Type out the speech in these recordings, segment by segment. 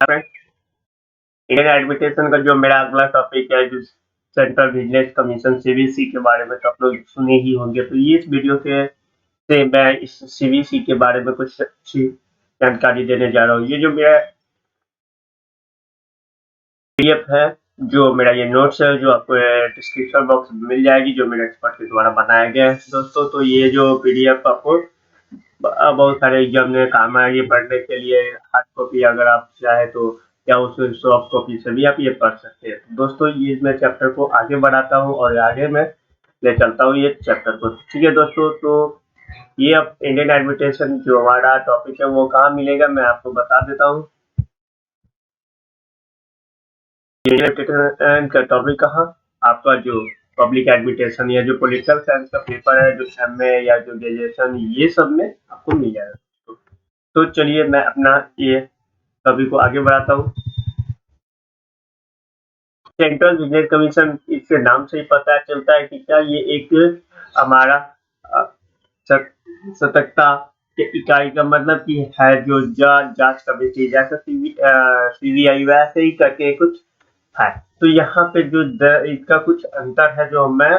Indian एडमिटेशन का जो मेरा अगला टॉपिक है, जो सेंट्रल बिजनेस कमीशन सीबीसी के बारे में तो आप लोग सुने ही होंगे। तो ये इस वीडियो से मैं इस सीबीसी के बारे में कुछ अच्छी जानकारी देने जा रहा हूँ। ये जो मेरा पीडीएफ है, जो मेरा ये नोट्स है, जो आपको डिस्क्रिप्शन बॉक्स में मिल जाएगी, जो मेरे एक्सपर्ट के द्वारा बनाया गया है दोस्तों। तो ये जो पीडीएफ आपको बहुत सारे एग्जाम में काम आएगी पढ़ने के लिए। हार्ड कॉपी अगर आप चाहे तो, या उस सॉफ्ट कॉपी से भी आप ये पढ़ सकते हैं। दोस्तों ये मैं चैप्टर को आगे बढ़ाता हूँ और आगे मैं ले चलता हूँ ये चैप्टर को। ठीक है दोस्तों, तो ये अब इंडियन एडमिटेशन जो हमारा टॉपिक है वो कहाँ मिलेगा मैं आपको बता देता हूँ। इंडियन एडमिटेशन का टॉपिक कहाँ, आपका जो पब्लिक एडमिटेशन या जो पॉलिटिकल साइंस का पेपर है, जो एमए या जो ग्रेजुएशन, ये सब में आपको मिल जाएगा। तो चलिए मैं अपना ये टॉपिक को आगे बढ़ाता हूँ। सेंट्रल बिजनेस कमीशन, इसके नाम से ही पता चलता है कि क्या ये एक हमारा सतर्कता के इकाई का मतलब कि है, जो जांच कमेटी, जैसे सीबीआई वैसे ही करके कुछ है। तो यहाँ पे जो इसका कुछ अंतर है जो मैं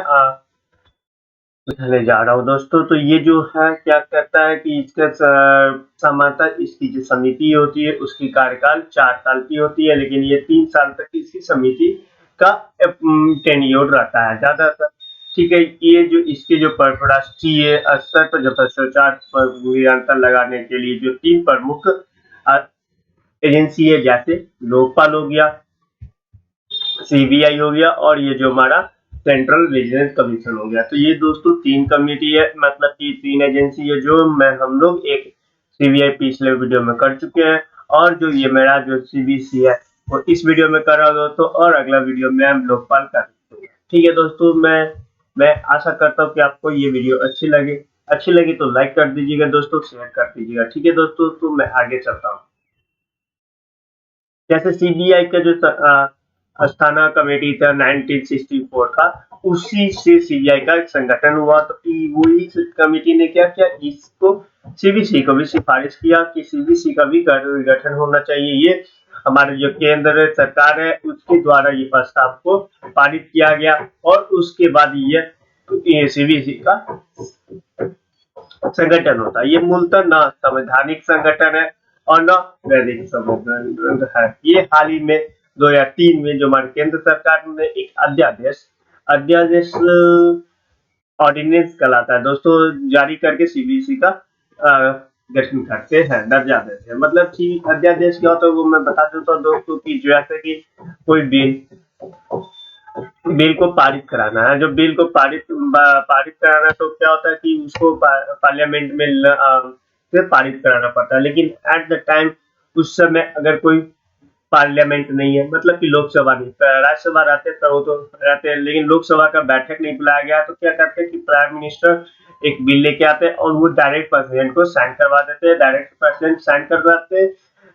दिखाने जा रहा हूँ दोस्तों। तो ये जो है क्या कहता है कि इसका समांतर इसकी जो समिति होती है उसकी कार्यकाल 4 साल की होती है, लेकिन ये 3 साल तक इसकी समिति का टेन्योर रहता है ज्यादातर। ठीक है, ये जो इसके जो राष्ट्रीय स्तर पर जो भ्रष्टाचार पर नियंत्रण लगाने के लिए जो 3 प्रमुख एजेंसी है, जैसे लोकपाल हो गया, सीबीआई हो गया, और ये जो हमारा सेंट्रल विजिलेंस कमीशन हो गया। तो ये दोस्तों 3 कमेटी है, मतलब कि 3 एजेंसी है, जो मैं हम लोग एक सीबीआई पिछले वीडियो में कर चुके हैं, और जो ये मेरा जो सीबीसी है वो इस वीडियो में कर रहा हूँ दोस्तों, और अगला वीडियो में हम लोकपाल कर दूंगा। ठीक है दोस्तों, मैं आशा करता हूँ कि आपको ये वीडियो अच्छी लगी तो लाइक कर दीजिएगा दोस्तों, शेयर कर दीजिएगा। ठीक है दोस्तों, तो मैं आगे चलता हूँ। जैसे सीबीआई का जो अस्थाना कमेटी था 1964 का, उसी से सीबीआई का एक संगठन हुआ। तो वही कमेटी ने क्या किया, इसको सीबीसी को भी सिफारिश किया कि सीबीसी का भी गठन होना चाहिए। ये हमारे जो केंद्र सरकार है उसके द्वारा ये प्रस्ताव को पारित किया गया, और उसके बाद ये सीबीसी का संगठन होता है। ये मूलतः न संवैधानिक संगठन है और न वैदिक संगठन है। ये हाल ही में 2003 में जो हमारे केंद्र सरकार ने एक अध्यादेश ऑर्डिनेंस कहलाता है दोस्तों, जारी करके सीबीसी का गठन करते हैं, दर्जा देते हैं। मतलब कि अध्यादेश क्या होता है वो मैं बता देता हूँ दोस्तों, की जैसे कि कोई बिल को पारित कराना है, जो बिल को पारित कराना, तो क्या होता है कि उसको पार्लियामेंट में से पारित कराना पड़ता है। लेकिन एट द टाइम उस समय अगर कोई पार्लियामेंट नहीं है, मतलब कि लोकसभा नहीं, राज्यसभा रहते तो वो तो रहते हैं, लेकिन लोकसभा का बैठक नहीं बुलाया गया, तो क्या करते हैं कि प्राइम मिनिस्टर एक बिल लेके आते हैं और वो डायरेक्ट प्रेसिडेंट को साइन करवा देते हैं। डायरेक्ट प्रेसिडेंट साइन करवाते हैं,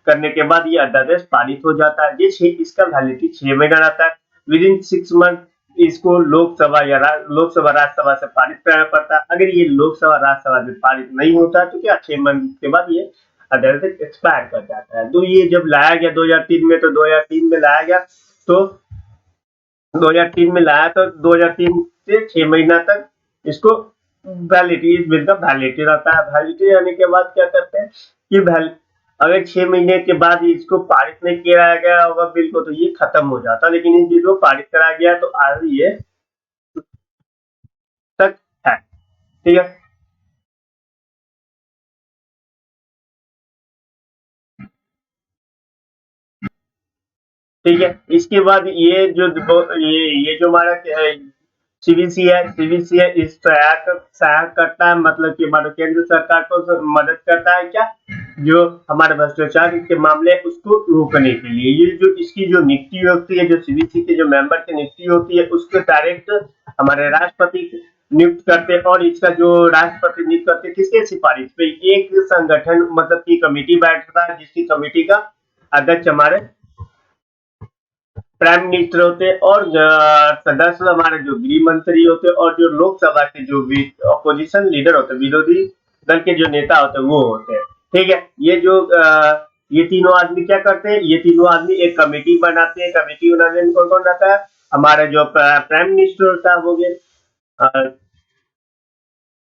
करने के बाद ये अध्यादेश पारित हो जाता है। ये इसका वैलिडिटी 6 महीना रहता है। विद इन 6 मंथ इसको लोकसभा या लोकसभा राज्यसभा से पारित कराना पड़ता है। अगर ये लोकसभा राज्यसभा से पारित नहीं होता है तो क्या 6 मंथ के बाद ये अध्यादेश एक्सपायर कर जाता है। तो ये जब लाया गया 2003 में, तो 2003 में लाया गया, तो 2003 में लाया, तो 2003 से 6 महीना तक इसको वैलिडिटी, इस बिल का वैलिडिटी रहता है। वैलिडिटी रहने के बाद क्या करते हैं कि अगर 6 महीने के बाद इसको पारित नहीं किया गया होगा बिल को, तो ये खत्म हो जाता। लेकिन इस बिल को पारित करा गया तो आज ये तक है। ठीक है, ठीक है। इसके बाद ये जो हमारा सीबीसी है, इस सहायक करता है, मतलब कि हमारे केंद्र सरकार को मदद करता है क्या, जो हमारे भ्रष्टाचार के मामले है उसको रोकने के लिए। ये जो इसकी जो नियुक्ति होती है, जो सीबीसी के जो मेंबर की नियुक्ति होती है, उसको डायरेक्ट हमारे राष्ट्रपति नियुक्त करते हैं। और इसका जो राष्ट्रपति नियुक्त करते हैं किसके सिफारिश पे, एक संगठन मतलब की कमेटी बैठता है, जिसकी कमेटी का अध्यक्ष हमारे प्राइम मिनिस्टर होते हैं, और सदस्य हमारे जो गृह मंत्री होते हैं, और जो लोकसभा के जो भी अपोजिशन लीडर होते हैं, विरोधी दल के जो नेता होते हैं वो होते हैं। ठीक है, ये जो ये तीनों आदमी क्या करते हैं, ये तीनों आदमी एक कमेटी बनाते हैं। कमेटी बनाने में कौन कौन रहता है, हमारा जो प्राइम मिनिस्टर होता है हो गए,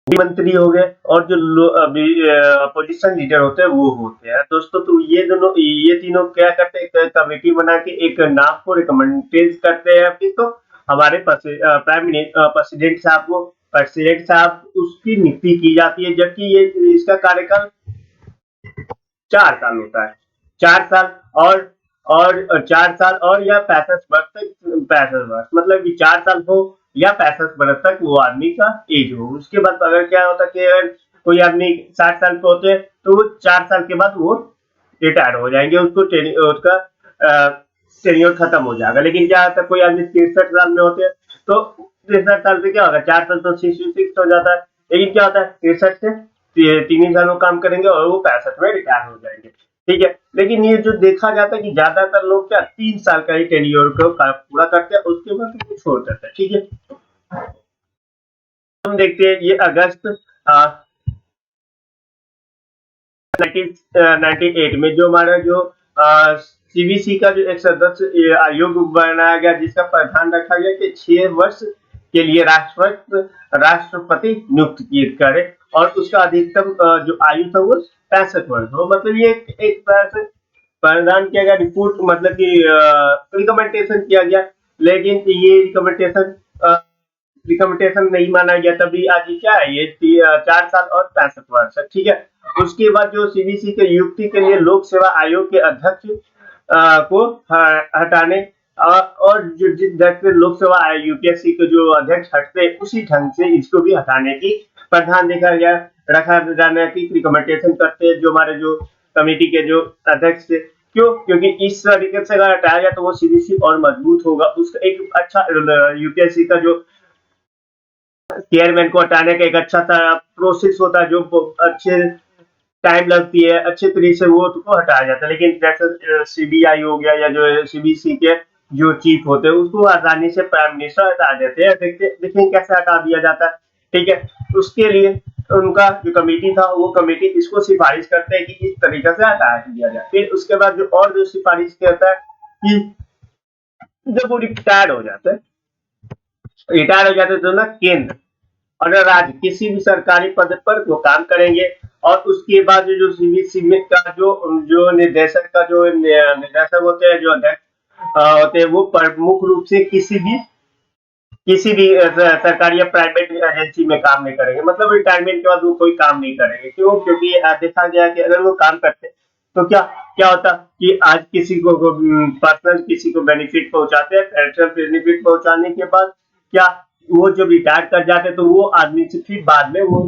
मंत्री हो गए, और जो अपोजिशन लीडर होते हैं वो होते हैं दोस्तों। तो ये तीनों क्या करते हैं, एक कमेटी बना के एक नाम को रिकमेंडेड करते हैं किसको, हमारे प्रेसिडेंट साहब को। प्रेसिडेंट साहब उसकी नियुक्ति की जाती है, जबकि ये इसका कार्यकाल 4 साल होता है। 4 साल और 4 साल और या 65 वर्ष तक, 65 वर्ष मतलब कि 4 साल हो या 65 वर्ष तक वो आदमी का एज हो। उसके बाद अगर क्या होता है कि अगर कोई आदमी 60 साल पे होते हैं तो वो 4 साल के बाद वो रिटायर हो जाएंगे, उसका टेन्योर खत्म हो जाएगा। लेकिन क्या होता है, कोई आदमी 63 साल में होते हैं तो 63 साल से क्या होगा, 4 साल तो 66 हो जाता है। लेकिन क्या होता है, 63 से 3 ही साल वो काम करेंगे और वो 65 में रिटायर हो जाएंगे। ठीक है, लेकिन ये जो देखा जाता है कि ज्यादातर लोग क्या 3 साल का ही टेन्योर को पूरा करते हैं, उसके बाद वो छोड़ देते हैं। ठीक है, हम देखते हैं ये अगस्त 1998 में जो हमारा जो सीबीसी का जो एक सदस्य आयोग बनाया गया, जिसका प्रावधान रखा गया कि 6 वर्ष के लिए राष्ट्रपति नियुक्त किए करे, और उसका अधिकतम जो आयु था वो 65 वर्ष हो। मतलब ये एक तरह से प्रावधान किया गया, रिपोर्ट मतलब कि रिकमेंडेशन किया गया। लेकिन ये रिकमेंडेशन नहीं माना गया, तभी आज ये क्या है, ये 4 साल और 65 वर्ष है। ठीक है, उसके बाद जो सीबीसी के नियुक्ति के लिए लोक सेवा आयोग के अध्यक्ष को हटाने और जो जिस ढंग से लोक सेवा आयोग यूपीएससी के जो अध्यक्ष हटते हैं, उसी ढंग से इसको भी हटाने की प्रावधान देखा गया, रखा जाने की रिकमेंडेशन करते हैं जो हमारे जो कमेटी के जो अध्यक्ष थे। क्यों, क्योंकि इस तरीके से अगर हटाया जाए तो वो सीबीसी और मजबूत होगा। उसका एक अच्छा यूपीएससी का जो चेयरमैन को हटाने का एक अच्छा सा प्रोसेस होता है, जो अच्छे टाइम लगती है, अच्छे तरीके से वो उसको हटाया जाता है। लेकिन जैसे सीबीआई हो गया या जो सीबीसी के जो चीफ होते हैं, उसको आसानी से प्राइम मिनिस्टर हटा देते हैं। देखें कैसे हटा दिया जाता है। ठीक है, उसके लिए उनका जो कमेटी था, वो कमेटी इसको सिफारिश करते हैं कि इस तरीके से हटा दिया जाए। फिर उसके बाद जो और जो सिफारिश करता है कि जब वो रिटायर हो जाते तो ना केंद्र और राज्य किसी भी सरकारी पद पर वो काम करेंगे। और उसके बाद जो सीबीसी में का जो जो निर्देशक का जो निर्देशक होते हैं, जो अध्यक्ष होते हैं, वो प्रमुख रूप से किसी भी सरकारी या प्राइवेट एजेंसी में काम नहीं करेंगे। मतलब रिटायरमेंट के बाद वो कोई काम नहीं करेंगे। क्यों, क्योंकि देखा गया कि अगर वो काम करते तो क्या क्या होता कि आज किसी को पर्सनल किसी को बेनिफिट पहुंचाते हैं, पेंशन बेनिफिट पहुंचाने के बाद क्या वो जब रिटायर कर जाते तो वो आदमी से फिर बाद में वो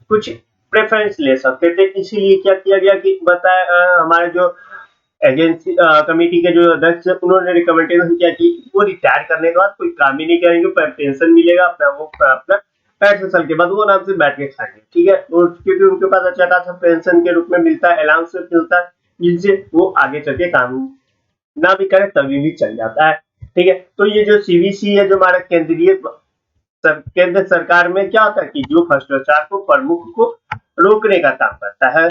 कुछ प्रेफरेंस ले सकते थे। इसीलिए क्या किया गया कि बताया हमारे जो एजेंसी कमेटी के जो अध्यक्ष है, उन्होंने रिकमेंडेशन किया कि वो रिटायर करने के बाद कोई काम ही नहीं करेंगे, पेंशन मिलेगा अपना, वो अपना 65 साल के बाद वो आराम से बैठ के खाएंगे। ठीक है, क्योंकि उनके पास अच्छा खासा पेंशन के रूप में मिलता है, अलाउंस मिलता है, जिनसे वो आगे चल के काम ना भी करे तभी भी चल जाता है। ठीक है, तो ये जो सीबीसी है, जो हमारा केंद्र सरकार में क्या होता है कि जो भ्रष्टाचार को प्रमुख को रोकने का काम करता है।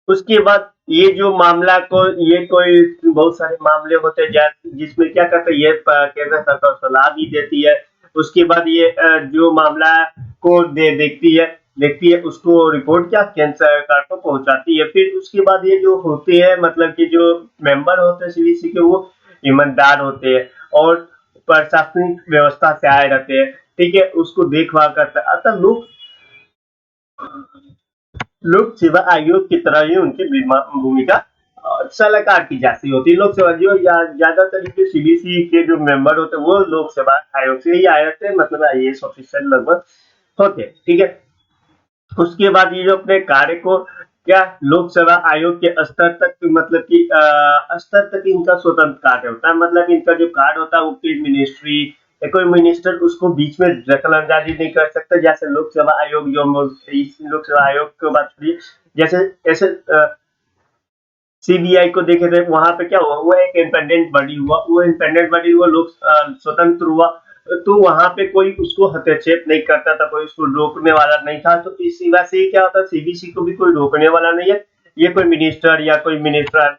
उसके बाद ये जो मामला को ये कोई बहुत सारे मामले होते हैं जिसमें क्या करते हैं, ये केंद्र सरकार सलाह भी देती है। उसके बाद ये जो मामला को देखती है उसको रिपोर्ट क्या केंद्र सरकार को पहुंचाती है। फिर उसके बाद ये जो होते हैं, मतलब कि जो मेंबर होते हैं सीबीसी के, वो ईमानदार होते हैं और प्रशासनिक व्यवस्था से आए रहते हैं। ठीक है, उसको देखभाल करता है। अतः लोक सेवा आयोग की तरह ही उनकी भूमिका सलाहकार की जैसी होती है। लोक सेवा जो ज्यादातर सीबीसी के जो मेंबर होते हैं वो लोक सेवा आयोग से ही आए रहते हैं, मतलब आईएएस ऑफिसर लगभग होते हैं। ठीक है, उसके बाद ये जो अपने कार्य को क्या लोक सेवा आयोग के स्तर तक, मतलब कि स्तर तक इनका स्वतंत्र कार्य होता है। मतलब इनका जो कार्य होता है वो कोई मिनिस्ट्री या कोई मिनिस्टर उसको बीच में दखल अंदाजी नहीं कर सकता। जैसे लोक सेवा आयोग जो लोक सेवा आयोग की बात करिए, जैसे ऐसे सीबीआई को देखे थे, वहां पे क्या हुआ, वो एक इंडिपेंडेंट बॉडी हुआ, वो इंडिपेंडेंट बॉडी हुआ, लोग स्वतंत्र हुआ। तो वहां पे कोई उसको हस्तक्षेप नहीं करता था, कोई उसको रोकने वाला नहीं था। तो इसी वजह से क्या होता है, सीबीसी को भी कोई रोकने वाला नहीं है। ये कोई मिनिस्टर या कोई मिनिस्टर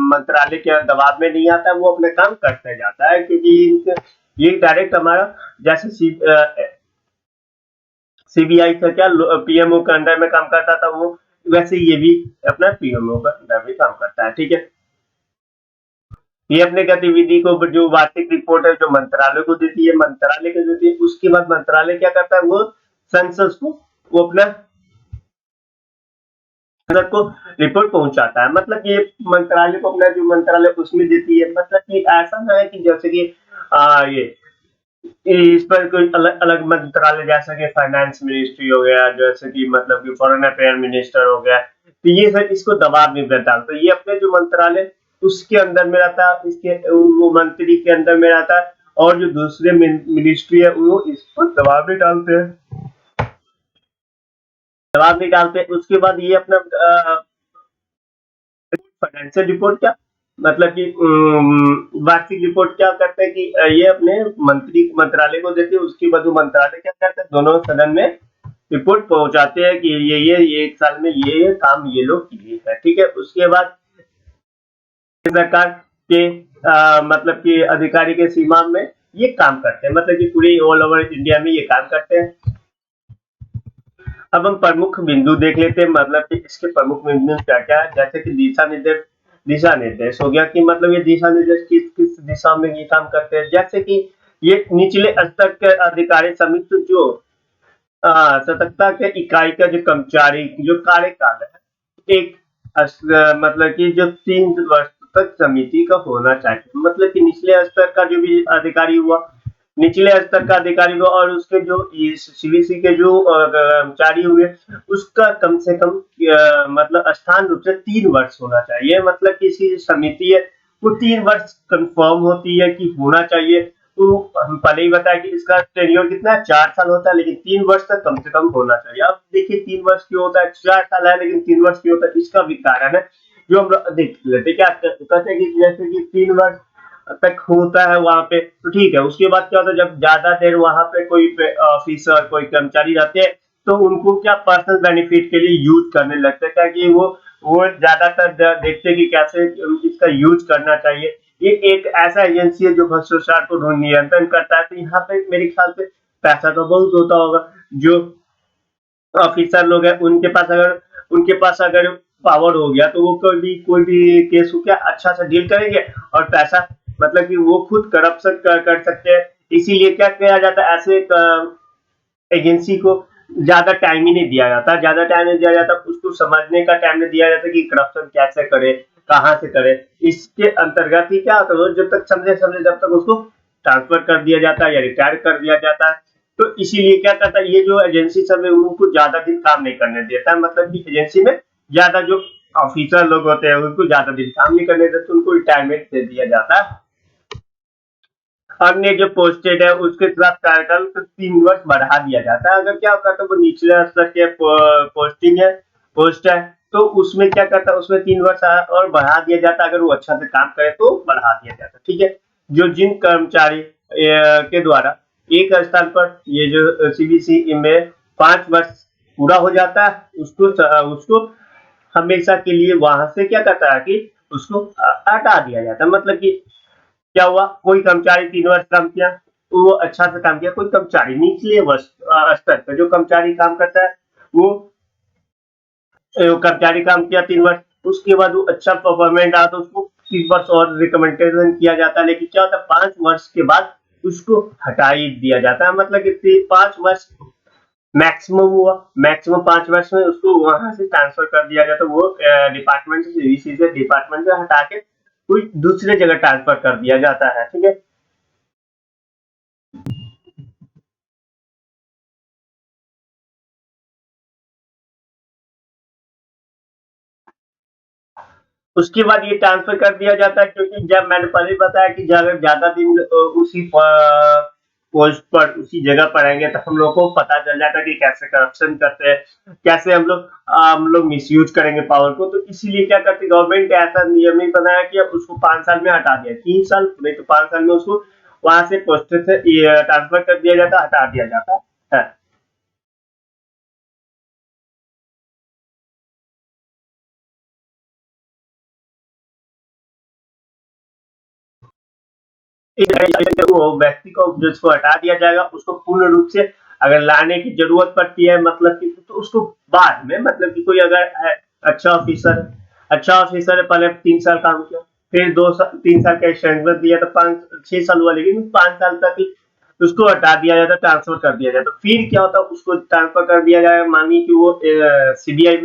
मंत्रालय के दबाव में नहीं आता, वो अपने काम करते जाता है, क्योंकि ये डायरेक्ट हमारा जैसे सीबीआई का क्या पीएमओ के अंडर में काम करता था वो, वैसे ये भी अपना पीएमओ का अंडर में काम करता है। ठीक है, ये अपने गतिविधि को जो वार्षिक रिपोर्ट है जो मंत्रालय को देती है, मंत्रालय को देती है, उसके बाद मंत्रालय क्या करता है, वो संसद को वो अपना संसद को रिपोर्ट पहुंचाता है। मतलब ये मंत्रालय को अपना जो मंत्रालय उसमें देती है। मतलब कि ऐसा ना है कि जैसे कि ये इस पर कोई अलग अलग मंत्रालय जैसा कि फाइनेंस मिनिस्ट्री हो गया, जैसे कि मतलब कि फॉरेन अफेयर मिनिस्टर हो गया, तो ये सब इसको दबाव नहीं देता। तो ये अपने जो मंत्रालय उसके अंदर में रहता है, इसके वो मंत्री के अंदर में रहता है, और जो दूसरे मिनिस्ट्री है वो इस पर दबाव नहीं डालते हैं, दबाव नहीं डालते। उसके बाद ये अपना फाइनेंशियल रिपोर्ट क्या, मतलब कि वार्षिक रिपोर्ट क्या करते हैं कि ये अपने मंत्रालय को देते हैं। उसके बाद वो मंत्रालय क्या करते हैं, दोनों सदन में रिपोर्ट पहुंचाते हैं कि ये एक साल में ये काम ये लोग किए हैं। ठीक है, उसके बाद सरकार के मतलब कि अधिकारी के सीमा में ये काम करते हैं, मतलब कि पूरे ऑल ओवर इंडिया में ये काम करते हैं। अब हम प्रमुख बिंदु देख लेते हैं, मतलब कि इसके प्रमुख बिंदु क्या क्या है। जैसे कि दिशा निर्देश हो गया, कि मतलब ये दिशा निर्देश किस किस दिशा में ये काम करते हैं। जैसे कि ये निचले स्तर के अधिकारी समिति जो सतर्कता के इकाई का जो कर्मचारी जो कार्यकाल है, एक मतलब कि जो 3 वर्ष तक समिति का होना चाहिए। मतलब कि निचले स्तर का जो भी अधिकारी हुआ, निचले स्तर का अधिकारी हुआ, और उसके जो सीबीसी के जो कर्मचारी हुए, उसका कम से कम मतलब स्थान रूप से 3 वर्ष होना चाहिए। मतलब कि इसकी जो समिति है वो 3 वर्ष कंफर्म होती है कि होना चाहिए। तो हम पहले ही बताया कि इसका टेन्योर कितना है, 4 साल होता है, लेकिन 3 वर्ष तक कम से कम होना चाहिए। अब देखिए 3 वर्ष क्यों होता है, 4 साल है लेकिन 3 वर्ष क्यों होता है, इसका भी कारण है जो हम लोग देख लेते। क्या कहते हैं कि जैसे कि 3 वर्ष तक होता है वहां पे, तो ठीक है। उसके बाद क्या होता है, जब ज्यादा देर वहां पे कोई ऑफिसर कोई कर्मचारी रहते हैं, तो उनको क्या पर्सनल बेनिफिट के लिए यूज करने लगते हैं, क्या कि वो ज्यादातर देखते हैं कि कैसे इसका यूज करना चाहिए। ये एक ऐसा एजेंसी है जो भ्रष्टाचार को नियंत्रण करता है। तो यहाँ पे मेरे ख्याल से पैसा तो बहुत होता होगा। जो ऑफिसर लोग हैं उनके पास अगर पावर हो गया, तो वो कोई भी केस को क्या अच्छा से डील करेंगे, और पैसा मतलब कि वो खुद करप्शन कर सकते हैं। इसीलिए क्या किया जाता है, ऐसे एजेंसी को ज्यादा टाइम ही नहीं दिया जाता, ज्यादा टाइम नहीं दिया जाता, उसको समझने का टाइम नहीं दिया जाता कि करप्शन कैसे करे, कहाँ से करे। इसके अंतर्गत ही क्या होता है, जब तक समझे जब तक उसको ट्रांसफर कर दिया जाता है या रिटायर कर दिया जाता है। तो इसीलिए क्या करता है, ये जो एजेंसी सब है उनको ज्यादा दिन काम नहीं करने देता है। मतलब कि एजेंसी में ज्यादा जो ऑफिसर लोग होते हैं उनको ज्यादा दिन काम नहीं करने देते, उनको रिटायरमेंट दे दिया जाता है। अन्य जो पोस्टेड है उसके साथ कार्यकाल को 3 वर्ष बढ़ा दिया जाता है। अगर क्या करता है, वो निचले स्तर के पोस्टिंग है, पोस्ट है, तो उसमें क्या करता है, उसमें 3 वर्ष और बढ़ा दिया जाता है। अगर वो अच्छा से काम करे तो बढ़ा दिया जाता है। ठीक है, जो जिन कर्मचारी के द्वारा एक स्थान पर ये जो सीबीसी में 5 वर्ष पूरा हो जाता है, उसको हमेशा के लिए वहां से क्या करता है कि उसको हटा दिया जाता है। मतलब कि क्या हुआ, कोई कर्मचारी 3 वर्ष काम किया तो वो अच्छा से काम किया, कोई कर्मचारी निचले वर्ष स्तर पर जो कर्मचारी काम करता है, वो कर्मचारी काम किया 3 वर्ष, उसके बाद वो अच्छा परफॉर्मेंस आया तो उसको 3 वर्ष और रिकमेंडेशन किया जाता है। लेकिन क्या होता है, 5 वर्ष के बाद उसको हटा ही दिया जाता है। मतलब कि 5 वर्ष मैक्सिमम हुआ, मैक्सिमम 5 वर्ष में उसको वहां से ट्रांसफर कर दिया जाता है। वो डिपार्टमेंट से हटा के कोई दूसरे जगह ट्रांसफर कर दिया जाता है। ठीक है, उसके बाद ये ट्रांसफर कर दिया जाता है, क्योंकि जब मैंने पहले बताया कि जब ज्यादा दिन उसी पोस्ट पर उसी जगह पर रहेंगे, तो हम लोग को पता चल जाता है कि कैसे करप्शन करते हैं, कैसे हम लोग मिसयूज करेंगे पावर को। तो इसीलिए क्या करती गवर्नमेंट ने ऐसा नियम नहीं बनाया कि अब उसको 5 साल में हटा दिया, 3 साल नहीं तो 5 साल में उसको वहां से पोस्ट से ट्रांसफर कर दिया जाता, हटा दिया जाता है। वो व्यक्ति को जिसको हटा दिया जाएगा उसको पूर्ण रूप से अगर लाने की जरूरत पड़ती है, मतलब कि तो उसको बाद में, मतलब कि कोई अगर अच्छा ऑफिसर पहले 3 साल काम किया, फिर 3 साल का एक्सटेंशन दिया तो 5 6 साल हुआ, लेकिन 5 साल तक ही उसको हटा दिया जाता, ट्रांसफर कर दिया जाता। फिर क्या होता, उसको ट्रांसफर कर दिया जाएगा, मानिए कि वो सीबीआई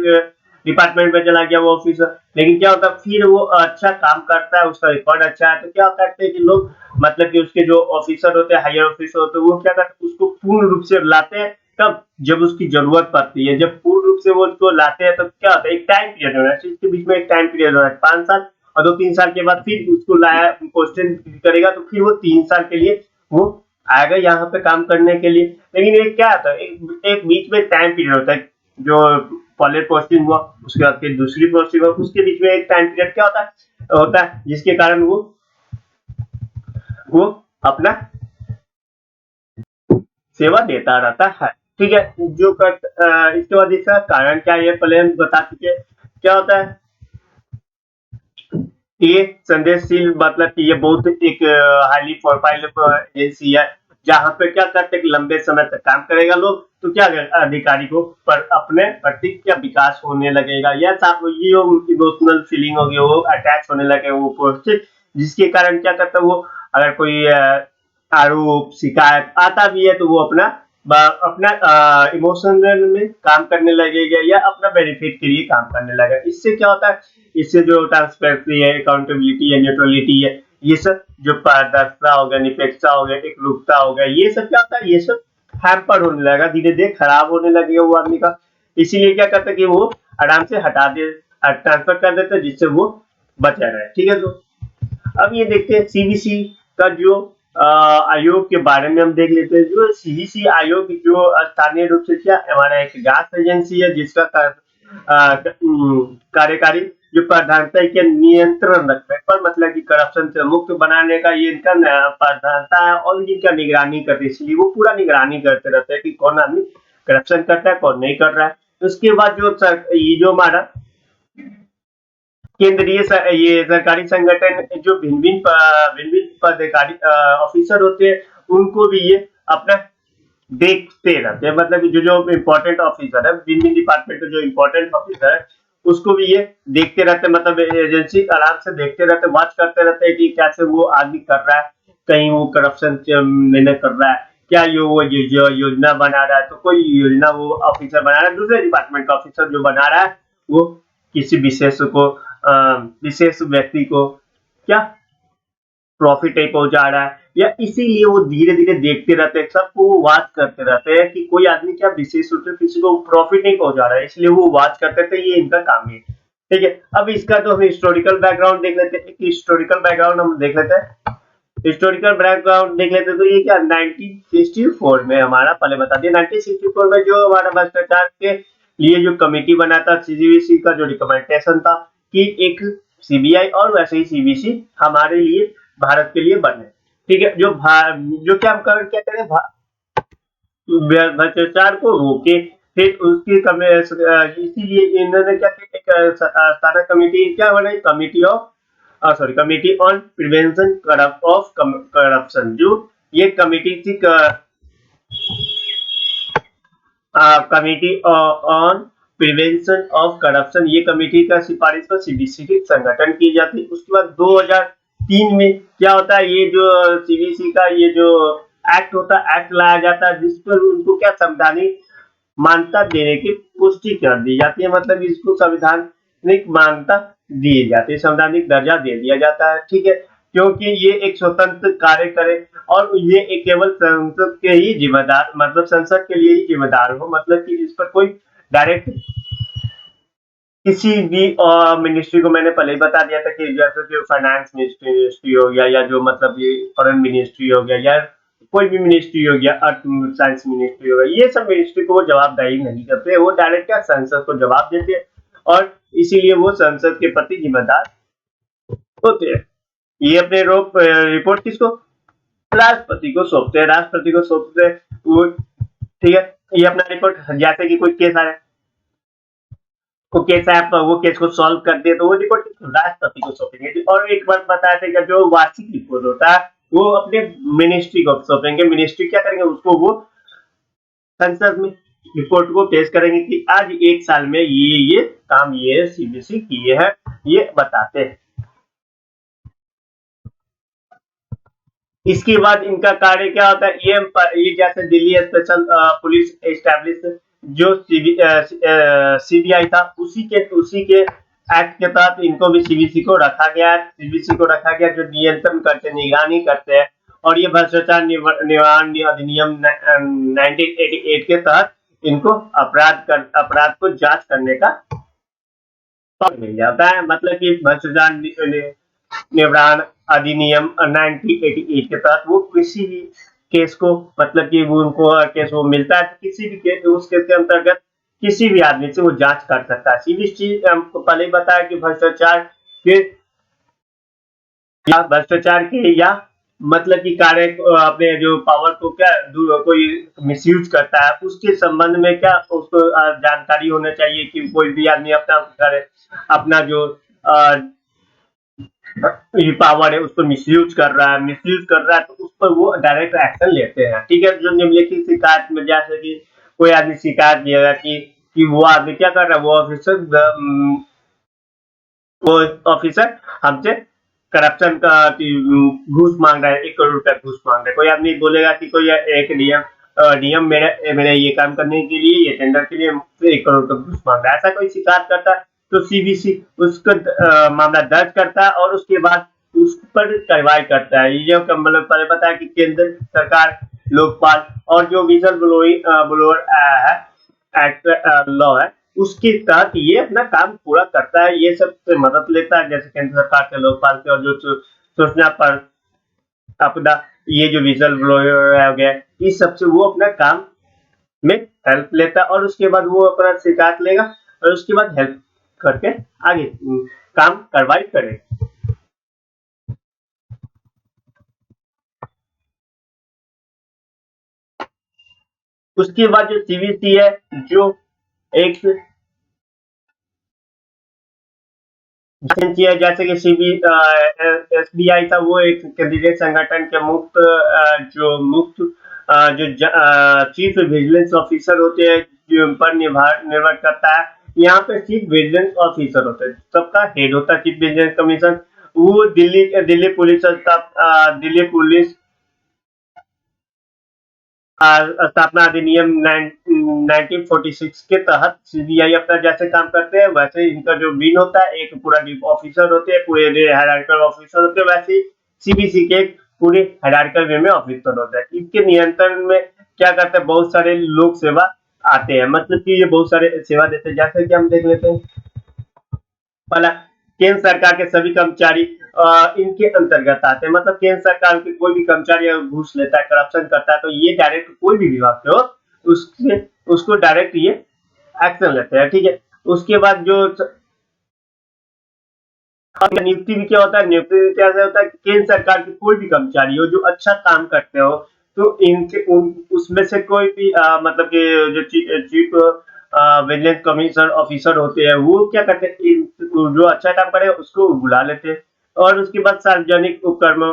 डिपार्टमेंट में चला गया वो ऑफिसर, लेकिन क्या होता फिर वो अच्छा काम करता है, उसका रिकॉर्ड अच्छा है, तो क्या करते हैं कि लोग, मतलब कि उसके जो ऑफिसर होते हैं, हायर ऑफिसर होते हैं, वो क्या करते हैं उसको पूर्ण रूप से लाते हैं, तब जब उसकी जरूरत पड़ती है, जब पूर्ण रूप से वो उसको लाते हैं, तब क्या होता है एक टाइम पीरियड होना है, इसके बीच में एक टाइम पीरियड होना है 5 साल, और 2 3 साल के बाद फिर उसको लाया क्वेश्चन करेगा, तो फिर वो 3 साल के लिए वो आएगा यहाँ पे काम करने के लिए। लेकिन एक क्या होता है, एक बीच में टाइम पीरियड होता है, जो पहले पोस्टिंग हुआ, उसके बाद फिर दूसरी पोस्टिंग हुआ, उसके बीच में एक टाइम पीरियड क्या होता है जिसके कारण वो अपना सेवा देता रहता है। ठीक है, इसके बाद इसका कारण क्या है, ये पहले हम बता चुके। क्या होता है, ये संदेशशील, मतलब कि ये बहुत एक हाईली प्रोफाइल एजेंसी है, जहाँ पे क्या करते हैं कि लंबे समय तक काम करेगा लोग, तो क्या अधिकारी को पर अपने प्रति क्या विकास होने लगेगा, या साथ ये इमोशनल फीलिंग होगी, वो अटैच होने लगे वो पोस्ट से, जिसके कारण क्या करता है वो, अगर कोई आरोप शिकायत आता भी है तो वो अपना इमोशनल में काम करने लगेगा, या अपना बेनिफिट के लिए काम करने लगेगा। इससे क्या होता है, इससे जो ट्रांसपेरेंसी है, अकाउंटेबिलिटी है, न्यूट्रलिटी है, ये सब जो पारदर्शिता हो गया, निष्पक्षता हो गया, एकरूपता हो गया, ये सब क्या होता है, ये सब हैम्पर होने लगेगा, धीरे धीरे खराब होने लगेगा वो आदमी का। इसीलिए क्या करता है कि वो आराम से हटा दे, ट्रांसफर कर देता है, जिससे वो बचा रहे। ठीक है, तो अब ये देखते हैं सीबीसी का जो आयोग के बारे में हम देख लेते हैं। जो सीबीसी आयोग जो स्थानीय रूप से क्या हमारा एक जांच एजेंसी है, जिसका कार्यकारी जो प्रधानता के नियंत्रण रखते हैं, पर मतलब कि करप्शन से मुक्त बनाने का ये इनका प्रधानता है, और इनका निगरानी करते हैं, इसलिए वो पूरा निगरानी करते रहते हैं कि कौन आदमी करप्शन करता है, कौन नहीं कर रहा है। उसके बाद ये जो हमारा केंद्रीय ये सरकारी संगठन जो भिन्न भिन्न पदाधिकारी ऑफिसर होते हैं, उनको भी ये अपना देखते रहते हैं, मतलब जो जो इम्पोर्टेंट ऑफिसर है, भिन्न डिपार्टमेंट के जो इम्पोर्टेंट ऑफिसर है, उसको भी ये देखते रहते हैं, मतलब एजेंसी आराम से देखते रहते हैं, वॉच करते रहते हैं कि कैसे वो आदमी कर रहा है, कहीं वो करप्शन नहीं कर रहा है क्या, वो जो योजना बना रहा है, तो कोई योजना वो ऑफिसर बना रहा है, दूसरे डिपार्टमेंट का ऑफिसर जो बना रहा है, वो किसी विशेष व्यक्ति को क्या प्रॉफिट नहीं पहुंचा रहा है, या इसीलिए वो धीरे धीरे देखते रहते हैं, सबको वो वॉच करते रहते हैं कि कोई आदमी क्या विशेष रूप से किसी को प्रॉफिट नहीं पहुंचा रहा है, इसलिए वो वॉच करते थे, ये इनका काम है। ठीक है, अब इसका तो हम हिस्टोरिकल बैकग्राउंड देख लेते हैं, एक हिस्टोरिकल बैकग्राउंड हम देख लेते हैं। हिस्टोरिकल बैकग्राउंड देख लेते हैं, तो ये क्या 1964 में, हमारा पहले बता दिया, 1964 में जो हमारा भ्रष्टाचार के लिए जो कमेटी बना था, सीबीसी का जो रिकमेंडेशन था कि एक सीबीआई और वैसे ही सीबीसी हमारे लिए, भारत के लिए बने। ठीक है, जो क्या हम क्या करें, भ्रष्टाचार को रोके, फिर उसकी इसीलिए इन्होंने क्या किया, एक सारा कमेटी क्या बनाई, committee on prevention of corruption, जो ये कमिटी थी, committee on prevention of corruption, ये कमेटी का सिफारिश पर सीबीसी की संगठन की जाती है। उसके बाद 2003 में क्या होता है, ये जो सीबीसी का ये जो एक्ट होता है, एक्ट लाया जाता है, जिस पर उनको क्या संवैधानिक मान्यता देने की पुष्टि कर दी जाती है, मतलब इसको संवैधानिक मान्यता दी जाती है, संवैधानिक दर्जा दे दिया जाता है। ठीक है, क्योंकि ये एक स्वतंत्र कार्य करे, और ये एक केवल संसद के ही जिम्मेदार, मतलब संसद के लिए ही जिम्मेदार हो, मतलब कि इस पर कोई डायरेक्ट किसी भी मिनिस्ट्री को, मैंने पहले ही बता दिया था कि जैसे कि फाइनेंस मिनिस्ट्री हो गया, या जो मतलब ये फॉरेन मिनिस्ट्री हो गया, या कोई भी मिनिस्ट्री हो गया, अर्थ साइंस मिनिस्ट्री हो गया, ये सब मिनिस्ट्री को वो जवाबदेही नहीं करते, वो डायरेक्ट क्या संसद को जवाब देते हैं, और इसीलिए वो संसद के प्रति जिम्मेदार होते हैं। ये अपने रिपोर्ट किसको राष्ट्रपति को सौंपते हैं, राष्ट्रपति को सौंपते हैं वो, ठीक है। ये अपना रिपोर्ट, जैसे कि कोई केस आया, वो केस है, आप वो केस को सॉल्व कर दिए तो वो रिपोर्ट राष्ट्रपति को सौंपेंगे। और एक बार बताया था कि जो वार्षिक रिपोर्ट होता है वो अपने मिनिस्ट्री को सौंपेंगे। मिनिस्ट्री क्या करेंगे, उसको वो संसद में रिपोर्ट को पेश करेंगे कि आज एक साल में ये काम ये सीबीसी किए हैं, ये बताते हैं। इसके बाद इनका कार्य क्या होता है, ये जैसे दिल्ली स्पेशल पुलिस एस्टैब्लिश जो सीबीआई था, उसी के एक्ट के तहत इनको भी सीबीसी को रखा गया, जो नियंत्रण करते, निगरानी करते हैं। और ये भ्रष्टाचार निवारण अधिनियम 1988 के तहत इनको अपराध को जांच करने का पद मिल जाता है। मतलब कि भ्रष्टाचार निवारण अधिनियम 1988 के तहत वो किसी भी केस को, मतलब कि वो उनको केस वो मिलता है तो किसी भी केस, उस केस के अंतर्गत किसी भी आदमी से वो जांच कर सकता है। सीबीसी हमको पहले ही बताया कि के भ्रष्टाचार के या मतलब कि कार्य अपने जो पावर को क्या कोई मिसयूज करता है उसके संबंध में क्या उसको जानकारी होना चाहिए कि कोई भी आदमी अपना जो ये पावर है उसको मिसयूज कर रहा है तो उस पर वो डायरेक्ट एक्शन लेते हैं, ठीक है। जो निम्नलिखित शिकायत में जैसे कि कोई आदमी शिकायत दिएगा कि वो आदमी क्या कर रहा है, वो ऑफिसर हमसे करप्शन का घूस मांग रहा है, 1 करोड़ रुपया घूस मांग रहा है। कोई आदमी बोलेगा कि कोई एक नियम मेरे ये काम करने के लिए, ये टेंडर के लिए 1 करोड़ का घूस मांग रहा है, ऐसा कोई शिकायत करता है तो सीबीसी उसका मामला दर्ज करता है और उसके बाद उस पर कार्रवाई करता है। ये जो मतलब पहले बताया कि केंद्र सरकार, लोकपाल और जो विजल ब्लोअर है एक्ट लॉ है उसके तहत ये अपना काम पूरा करता है, ये सब से मदद लेता है, जैसे केंद्र सरकार से, लोकपाल से, और जो सूचना पर आपदा, ये जो विजल ब्लोअर हो गया, इस सब से वो अपना काम में हेल्प लेता है और उसके बाद वो अपना शिकायत लेगा और उसके बाद हेल्प करके आगे काम कार्रवाई करेगा। उसके बाद जो सीबीसी है, जो एक एजेंसी है, जैसे कि एसबीआई था, वो एक कैंडिडेट संगठन के जो चीफ विजिलेंस ऑफिसर होते हैं जो पर निर्भर करता है। यहाँ पे चीफ विजिलेंस ऑफिसर होते हैं, सबका हेड होता है चीफ विजिलेंस कमीशन। वो दिल्ली पुलिस दिल्ली पुलिस स्थापना अधिनियम 1946 के तहत सीबीआई अपना जैसे काम करते हैं वैसे इनका जो विंग होता है, एक पूरा ऑफिसर होते हैं, पूरे हायरार्किकल ऑफिसर होते हैं, वैसे सीबीसी के पूरे हायरार्किकल वे में ऑफिसर होते हैं। इनके नियंत्रण में क्या करते हैं, बहुत सारे लोक सेवा आते हैं, मतलब कि ये बहुत सारे सेवा देते हैं। जैसे कि हम देख लेते हैं, पहला केंद्र सरकार के सभी कर्मचारी इनके अंतर्गत आते हैं। मतलब केंद्र सरकार के कोई भी कर्मचारी अगर घूस लेता है, करप्शन करता है तो ये डायरेक्ट कोई भी विभाग से हो उसके उसको डायरेक्ट ये एक्शन लेते हैं, ठीक है। उसके बाद जो नियुक्ति भी क्या होता है, नियुक्ति भी क्या होता है, केंद्र सरकार के कोई भी कर्मचारी हो जो अच्छा काम करते हो तो उसमें से कोई भी मतलब कि जो चीफ विजिलेंस कमिश्नर ऑफिसर होते हैं वो क्या करते हैं, जो अच्छा काम करे उसको बुला लेते हैं और उसके बाद सार्वजनिक उपक्रमों,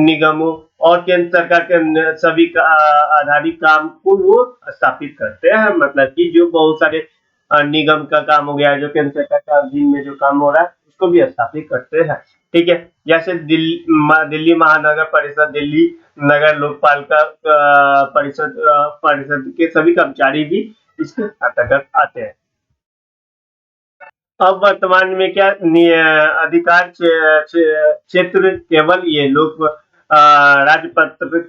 निगमों और केंद्र सरकार के सभी आधारित काम को वो स्थापित करते हैं। मतलब कि जो बहुत सारे निगम का काम हो गया, जो केंद्र सरकार का अधीन में जो काम हो रहा है उसको भी स्थापित करते हैं, ठीक है। जैसे दिल्ली महानगर परिषद, दिल्ली नगर लोकपालिका परिषद के सभी कर्मचारी भी इसके अंतर्गत आते हैं। अब वर्तमान में क्या अधिकार क्षेत्र केवल ये लोक राजपत्र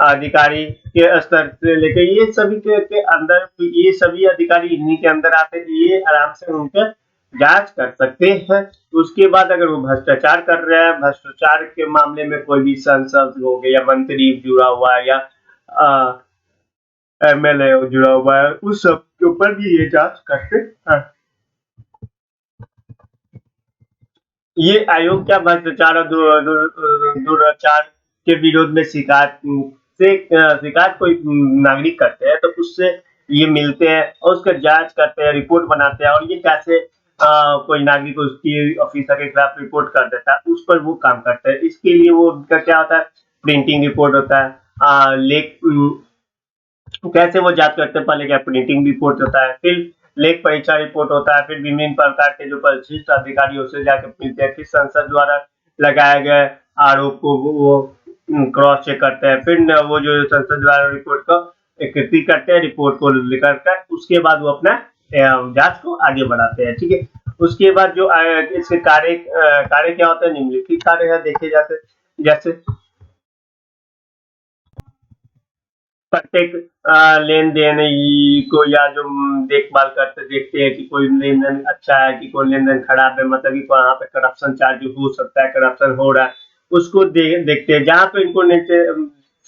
अधिकारी के स्तर से लेकर ये सभी के अंदर, ये सभी अधिकारी इन्हीं के अंदर आते हैं, ये आराम से उनका जांच कर सकते हैं। उसके बाद अगर वो भ्रष्टाचार कर रहे हैं, भ्रष्टाचार के मामले में कोई भी सांसद हो गया या मंत्री जुड़ा हुआ है या एमएलए जुड़ा हुआ है, उस सब के ऊपर भी ये जांच करते हैं। ये आयोग क्या भ्रष्टाचार और दुराचार के विरोध में शिकायत कोई नागरिक करते हैं तो उससे ये मिलते हैं और उसका जांच करते हैं, रिपोर्ट बनाते हैं और ये कैसे कोई नागरिक उसकी ऑफिसर के खिलाफ रिपोर्ट कर देता है, उस पर वो काम करते हैं। इसके लिए वो उनका क्या होता है, प्रिंटिंग रिपोर्ट होता है, लेख कैसे वो जांच करते हैं, पहले क्या प्रिंटिंग रिपोर्ट होता है, फिर लेख परीक्षा रिपोर्ट होता है, फिर विभिन्न प्रकार के जो परिशिष्ट अधिकारी उससे जाकर मिलते हैं, फिर संसद द्वारा लगाए गए आरोप को वो क्रॉस चेक करते हैं, फिर वो जो संसद द्वारा रिपोर्ट को एकत्रित करते हैं, रिपोर्ट को लेकर कर उसके बाद वो अपना जांच को आगे बढ़ाते हैं। ठीक है, उसके बाद जो इसके कार्य क्या होता है, निम्नलिखित कार्य है देखे जैसे जैसे प्रत्येक लेन-देन को या जो देखभाल करते देखते हैं कि कोई लेन-देन अच्छा है कि कोई लेन-देन खराब है, मतलब कि वहाँ पे करप्शन चार्ज हो सकता है, करप्शन हो रहा है, उसको देखते हैं। जहाँ पे इनको नीचे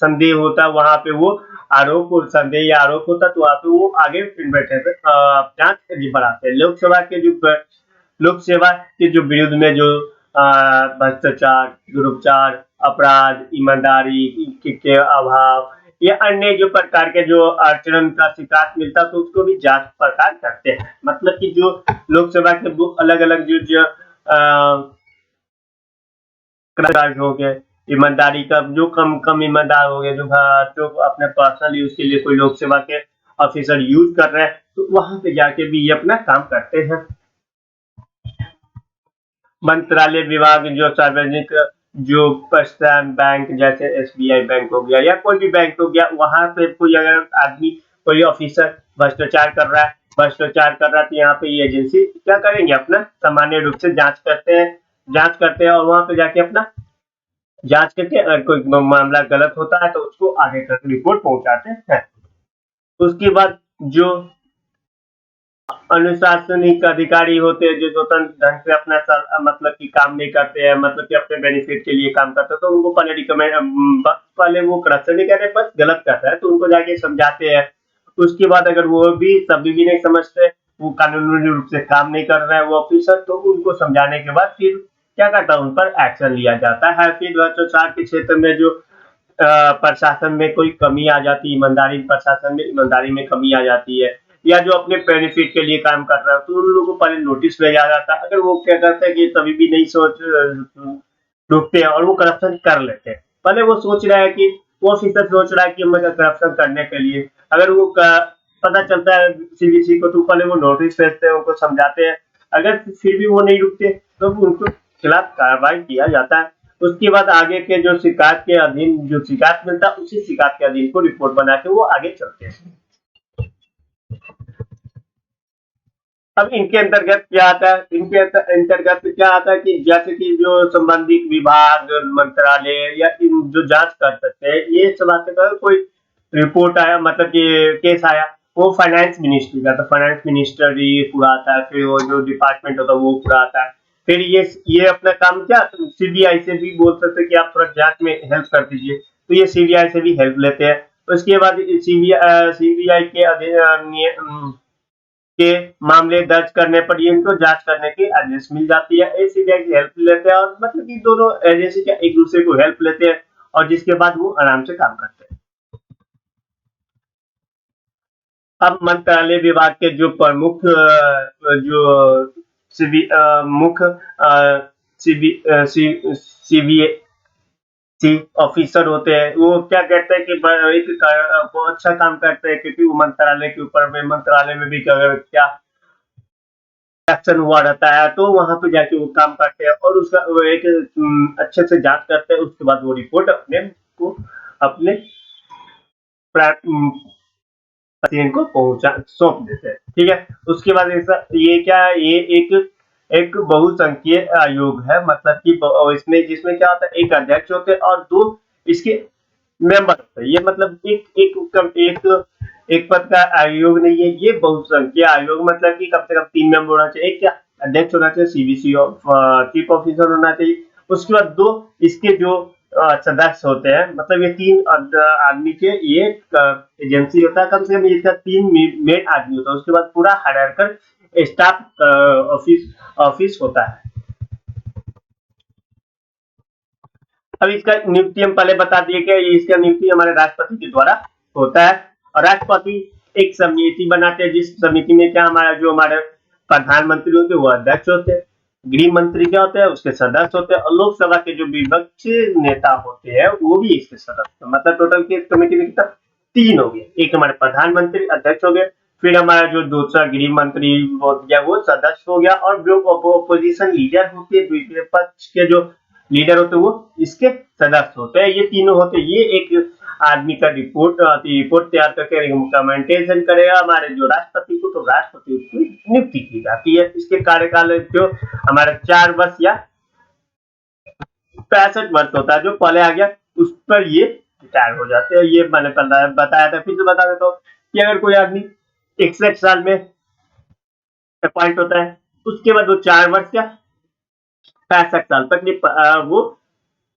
संदेह होता है वहाँ पे वो आरोप और संदेह या आरोप होता है तो वहाँ पे वो आगे फिर बैठे थे जांच बढ़ाते हैं। लोक सेवा के जो विरुद्ध में जो भ्रष्टाचार, दुरुपचार, अपराध, ईमानदारी के अभाव या अन्य जो प्रकार के जो आचरण का शिकायत मिलता है तो उसको भी जांच पड़ताल करते हैं। मतलब कि जो लोक सेवा के अलग अलग जो कर्मचारी हो गए, ईमानदारी का जो कम ईमानदार हो गए, जो अपने पर्सनल यूज के लिए कोई लोक सेवा के ऑफिसर यूज कर रहे हैं तो वहां पे जाके भी ये अपना काम करते हैं। मंत्रालय विभाग जो सार्वजनिक जो प्रस्थान बैंक जैसे एसबीआई बैंक हो गया या कोई भी बैंक हो गया, वहां पे कोई अगर आदमी कोई ऑफिसर भ्रष्टाचार कर रहा है तो यहाँ पे ये एजेंसी क्या करेंगे, अपना सामान्य रूप से जांच करते हैं और वहां पे जाके अपना जांच करके अगर कोई मामला गलत होता है तो उसको आगे तक रिपोर्ट पहुंचाते हैं। उसके बाद जो अनुशासनिक अधिकारी होते हैं जो स्वतंत्र ढंग से अपना मतलब कि काम नहीं करते हैं, मतलब कि अपने बेनिफिट के लिए काम करते हैं तो उनको पहले रिकमेंड पहले वो करप्शन नहीं कर रहे बस गलत कर रहा है तो उनको जाके समझाते हैं। उसके बाद अगर वो भी सभी भी नहीं समझते, वो कानूनी रूप से काम नहीं कर रहा है वो ऑफिसर, तो उनको समझाने के बाद फिर क्या करता है, उन पर एक्शन लिया जाता है। फिर भ्रष्टाचार के क्षेत्र में जो प्रशासन में कोई कमी आ जाती है, प्रशासन में ईमानदारी में कमी आ जाती है या जो अपने बेनिफिट के लिए काम कर रहा है तो उन लोगों को पहले नोटिस भेजा जाता है। अगर वो क्या करते हैं कि तभी भी नहीं रुकते हैं और वो करप्शन कर लेते हैं, पहले वो सोच रहा है कि वो ऑफिसर सोच रहा है कि मैं करप्शन करने के लिए अगर वो पता चलता है सीबीसी को तो पहले वो नोटिस भेजते हैं, उनको समझाते हैं, अगर फिर भी वो नहीं रुकते तो उनको खिलाफ कार्रवाई किया जाता है। उसके बाद आगे के जो शिकायत के अधीन जो शिकायत मिलता है उसी शिकायत के अधीन को रिपोर्ट बना के वो आगे चलते हैं। अब इनके अंतर्गत क्या आता है, अंतर्गत क्या आता है कि जैसे कि जो संबंधित विभाग, मंत्रालय या इन जो जांच कर सकते हैं, ये सब आते हैं। कोई रिपोर्ट आया मतलब कि केस आया, वो फाइनेंस मिनिस्ट्री का, तो फाइनेंस मिनिस्टर ये पूरा आता है, फिर वो जो डिपार्टमेंट होता है वो पूरा आता है। फिर ये अपना काम क्या सीबीआई से भी बोल सकते हैं कि आप थोड़ा जांच में हेल्प कर दीजिए, तो ये सीबीआई से भी हेल्प लेते हैं। उसके बाद सीबीआई के के मामले दर्ज करने पर ये इनको जांच करने की आदेश मिल जाती है। सीबीआई की हेल्प लेते हैं और मतलब कि दोनों एजेंसी क्या एक दूसरे को हेल्प लेते हैं और जिसके बाद वो आराम से काम करते हैं। अब मंत्रालय विभाग के जो प्रमुख जो सीबी मुख्य सीबीआई ऑफिसर होते हैं, वो क्या कहते हैं कि वो अच्छा काम करते हैं क्योंकि वो मंत्रालय के ऊपर में मंत्रालय में भी अगर क्या एक्शन हुआ रहता है तो वहां पे जाके वो काम करते हैं और उसका वो एक अच्छे से जांच करते हैं। उसके बाद वो रिपोर्ट अपने पेशेंट को पहुंचा सौंप देते हैं। ठीक है, उसके बाद ऐसा ये क्या ये एक एक बहुसंख्यीय आयोग है, मतलब कि इसमें जिसमें क्या होता है एक अध्यक्ष होते हैं और दो इसके मेंबर होते हैं। ये मतलब एक पद का आयोग नहीं है, ये बहुसंख्यीय आयोग, मतलब कि कम से कम 3 मेंबर होना चाहिए। एक क्या अध्यक्ष होना चाहिए, सीबीसी ऑफ चीफ ऑफिसर होना चाहिए, उसके बाद दो इसके जो सदस्य होते हैं, मतलब ये 3 आदमी के ये एजेंसी होता है, कम से कम इसका 3 मेन आदमी होता है, उसके बाद पूरा हायरार्कल स्टाफ ऑफिस ऑफिस होता है। अब इसका नियुक्ति हम पहले बता दिए कि इसका नियुक्ति हमारे राष्ट्रपति के द्वारा होता है। और राष्ट्रपति एक समिति बनाते हैं, जिस समिति में क्या हमारे प्रधानमंत्री होते हैं वो अध्यक्ष होते हैं, गृह मंत्री क्या होते हैं उसके सदस्य होते हैं, और लोकसभा के जो विपक्ष नेता होते हैं वो भी इसके सदस्य। मतलब टोटल की कमेटी में कितना, 3 हो गए। एक हमारे प्रधानमंत्री अध्यक्ष हो गए, फिर हमारा जो दूसरा गृह मंत्री हो गया वो सदस्य हो गया, और जो अपोजिशन लीडर होते हैं, विपक्ष के जो लीडर होते हैं वो इसके सदस्य होते हैं। ये तीनों होते हैं। ये एक आदमी का रिपोर्ट तैयार करके रिकमेंडेशन करेगा हमारे जो राष्ट्रपति को, तो राष्ट्रपति उसकी नियुक्ति की जाती है। इसके कार्यकाल जो हमारे 4 वर्ष या 65 वर्ष होता है, जो पहले आ गया उस पर ये रिटायर हो जाते हैं। ये मैंने बताया था, फिर से बता देता हूँ कि अगर कोई आदमी 61 साल में अपॉइंट होता है, उसके बाद वो 4 वर्ष या 65 साल तक वो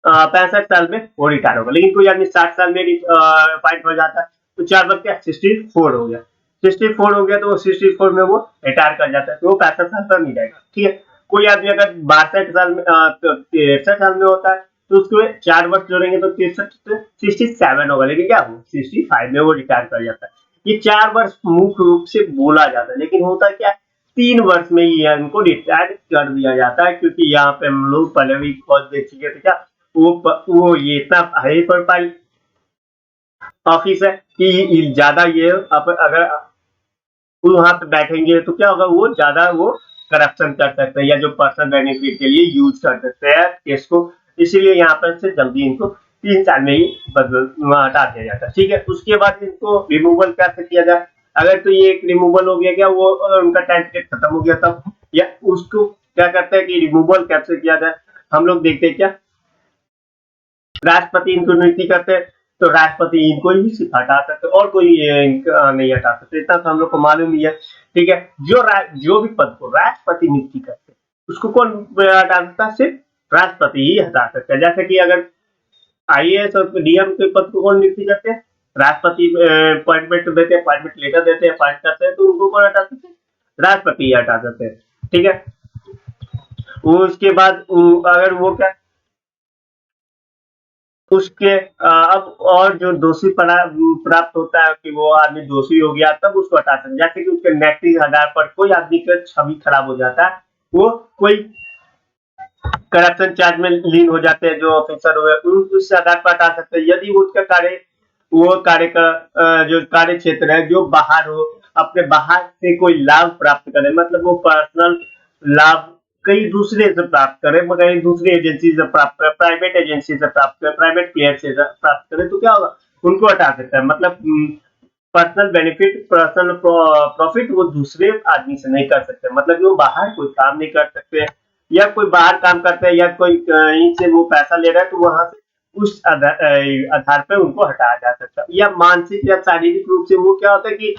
65 साल में वो रिटायर होगा। लेकिन कोई आदमी 60 साल में अपॉइंट हो जाता है तो 4 वर्ष क्या 64 हो गया। 64 हो गया तो वो 64 में वो रिटायर कर जाता है, तो वो 65 साल तक नहीं जाएगा। ठीक है। कोई आदमी अगर 62 साल में 63 साल में होता है तो उसको 4 वर्ष जोड़ेंगे तो 63 से 67 होगा। लेकिन क्या हो 65 में वो रिटायर कर जाता है। ये 4 वर्ष मुख्य रूप से बोला जाता है, लेकिन होता क्या है 3 वर्ष में ही इनको रिटायर कर दिया जाता है, क्योंकि यहाँ पे हम लोग पहले भी कॉल देख चुके थे क्या, वो ये इतना हाई प्रोफाइल ऑफिस है कि ज्यादा ये अगर वहां पे बैठेंगे तो क्या होगा, वो ज्यादा वो करप्शन कर सकते हैं या जो पर्सनल बेनिफिट के लिए यूज कर सकते हैं केस को। इसीलिए यहाँ पर से जल्दी इनको 3 साल में ही हटा दिया जाता है। ठीक है। उसके बाद इनको रिमूवल कैसे किया जाए, अगर तो ये एक रिमूवल हो गया क्या, वो उनका टाइम पीरियड खत्म हो गया तब, या उसको क्या करते हैं कि रिमूवल कैसे किया जाए, हम लोग देखते हैं क्या राष्ट्रपति इनको नियुक्ति करते हैं, तो राष्ट्रपति इनको ही सिर्फ हटा सकते और कोई नहीं हटा सकते। इतना तो हम लोग को मालूम ही है। ठीक है। जो भी पद को राष्ट्रपति नियुक्ति करते हैं उसको कौन हटा सकता है, सिर्फ राष्ट्रपति ही हटा सकता है। जैसे कि अगर आईएएस और डीएम के पद को कौन नियुक्ति करते हैं, राष्ट्रपति अपॉइंटमेंट देते हैं, अपॉइंटमेंट लेटर देते हैं, अपॉइंट करते हैं, तो उनको कौन हटा सकते हैं, राष्ट्रपति ही हटा सकते हैं। ठीक है। उसके बाद अगर वो क्या उसके अब और जो दोषी प्राप्त होता है कि वो आदमी दोषी हो गया तब उसको हटा सकते। जैसे कि उसके नैतिक आधार पर कोई आदमी का छवि खराब हो जाता है, वो कोई करप्शन चार्ज में लीन हो जाते हैं जो ऑफिसर हुए, उस आधार पर हटा सकते हैं। यदि उसका कार्य का जो कार्य क्षेत्र है जो बाहर हो, अपने बाहर से कोई लाभ प्राप्त करे, मतलब वो पर्सनल लाभ कहीं दूसरे से प्राप्त करे, कहीं दूसरी एजेंसी से प्राप्त करे, प्राइवेट एजेंसी से प्राप्त करे, प्राइवेट प्लेयर से प्राप्त करे, तो क्या होगा उनको हटा सकता है। मतलब पर्सनल बेनिफिट, पर्सनल प्रॉफिट वो दूसरे आदमी से नहीं कर सकते। मतलब वो बाहर कोई काम नहीं कर सकते, या कोई बाहर काम करता है या कोई कहीं से वो पैसा ले रहा है तो वहां से उस आधार पर उनको हटाया जा सकता है। या मानसिक या शारीरिक रूप से वो क्या होता है कि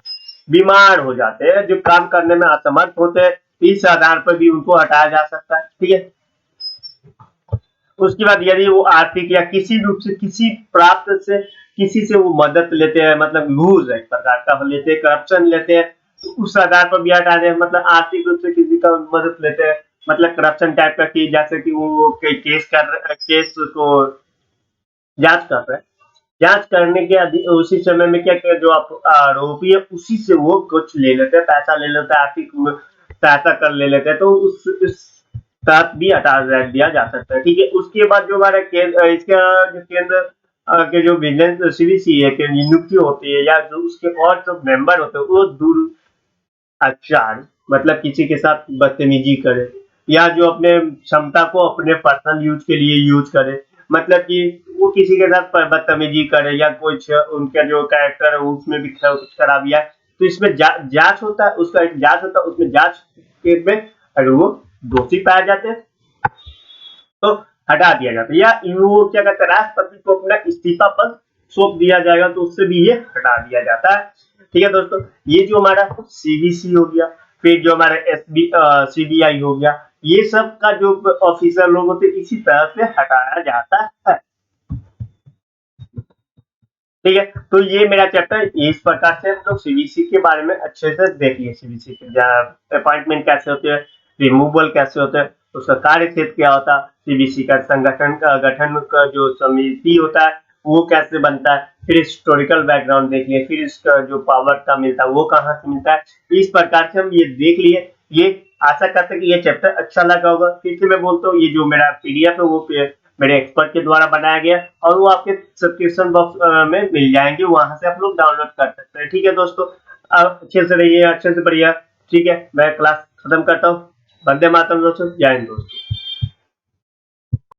बीमार हो जाते हैं, जो काम करने में असमर्थ होते हैं, इस आधार पर भी उनको हटाया जा सकता है। ठीक है। उसके बाद यदि वो आर्थिक या किसी रूप से किसी प्राप्त से किसी से वो मदद लेते हैं, मतलब घूस एक प्रकार का लेते हैं, करप्शन लेते हैं, तो उस आधार पर भी हटा दें। मतलब आर्थिक रूप से किसी का मदद लेते हैं, मतलब करप्शन टाइप का की, जैसे कि वो कोई केस को जांच कर रहे हैं, जांच करने के उसी समय में क्या क्या जो आरोपी है उसी से वो कुछ ले लेते हैं, पैसा ले लेते हैं, आर्थिक सहायता कर ले लेते हैं, तो उस तहत भी हटा दिया जा सकता है। ठीक है। उसके बाद जो हमारा इसका जो केंद्र के जो विजिलेंस सीवीसी है के नियुक्ति होती है, या जो उसके और जो मेंबर होते हैं वो दूर आचार, मतलब किसी के साथ बदतमीजी करे, या जो अपने क्षमता को अपने पर्सनल यूज के लिए यूज करे, मतलब कि वो किसी के साथ बदतमीजी करे या कुछ उनका जो कैरेक्टर है उसमें भी कुछ खराबियां, तो इसमें जांच होता है, उसका एक जांच होता है, उसमें जांच के में अगर वो दोषी पाए जाते हैं तो हटा दिया जाता है, या वो क्या कहते हैं राष्ट्रपति को अपना इस्तीफा पद सौंप दिया जाएगा, तो उससे भी ये हटा दिया जाता है। ठीक है दोस्तों, ये जो हमारा सीबीसी हो गया, फिर जो हमारा सीबीआई हो गया, ये सब का जो ऑफिसर लोग होते हैं इसी तरह से हटाया जाता है। ठीक है। तो ये मेरा चैप्टर इस प्रकार से हम लोग सीबीसी के बारे में अच्छे से देख लिए, सीबीसी के अपॉइंटमेंट कैसे होते हैं, रिमूवल कैसे होता है, उसका कार्य क्षेत्र क्या होता है, सीबीसी का गठन का जो समिति होता है वो कैसे बनता है, फिर हिस्टोरिकल बैकग्राउंड देख लिए, फिर इसका जो पावर का मिलता है वो कहाँ से मिलता है। इस प्रकार से हम ये देख लिए। ये आशा करते हैं कि ये चैप्टर अच्छा लगा होगा। फिर से मैं बोलता हूँ, ये जो मेरा पीडीएफ है वो मेरे एक्सपर्ट के द्वारा बनाया गया और वो आपके सब्सक्रिप्शन बॉक्स में मिल जाएंगे, वहां से आप लोग डाउनलोड कर सकते हैं। ठीक है दोस्तों, आप अच्छे से रहिए, अच्छे से बढ़िया। ठीक है, मैं क्लास खत्म करता हूँ। वंदे मातरम दोस्तों, जय हिंद दोस्तों।